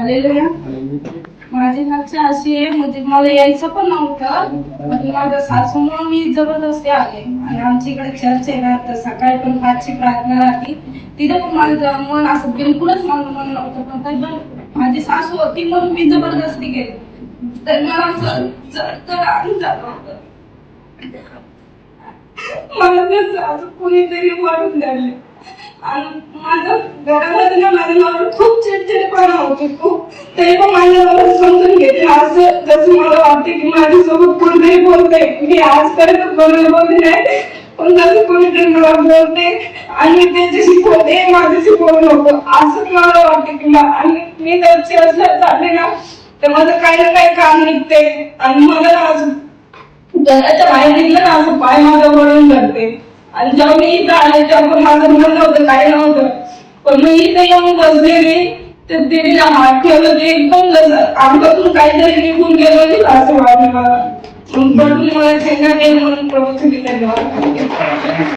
Hallelujah. माझी इच्छा अशी आहे, म्हणजे मला यायचं पण नव्हतं, म्हणजे माझ्या सासूमुळे मी जबरदस्ती आले. आणि आमच्या इकडे चर्च आहे ना, तर सकाळी पण 5ची प्रार्थना राहते. तिथे पण माझं मन असं बिलकुलच माझं मन नव्हतं, पण तरी पण माझी सासू होती म्हणून मी जबरदस्ती केली. तर मला असं चढ आणि झालं होतं. मला ते सासू कुणीतरी मारून द्याले. आणि माझ्या घरामध्ये ना माझ्या नवरा खूप चिडचिडेपणा होतो खूप. तरी पण माझ्या नवरा समजून घेते. असं जसं मला वाटते की माझ्यासोबत कोणीतरी बोलतंय. मी आजपर्यंत कोणाला बोलले नाही, पण जसं कोणीतरी मला बोलते आणि त्यांच्याशी बोलते, माझ्याशी बोलू नको असं मला वाटते की आणि मी जर चर्चला चालले ना, तर माझं काही ना काही काम निघते. आणि मला अजून घराच्या बाहेर निघलं ना, असं पाय माझं वळून करते. आणि जेव्हा मी इथं आले तेव्हा माझं मन नव्हतं, काही नव्हतं, पण मी इथे येऊन बसलेली तर देवीला हात ठेवलं, ते एकदम अंगातून काहीतरी निघून गेलं असं वाटलं मला. म्हणून मला म्हणून प्रभूचे धन्यवाद.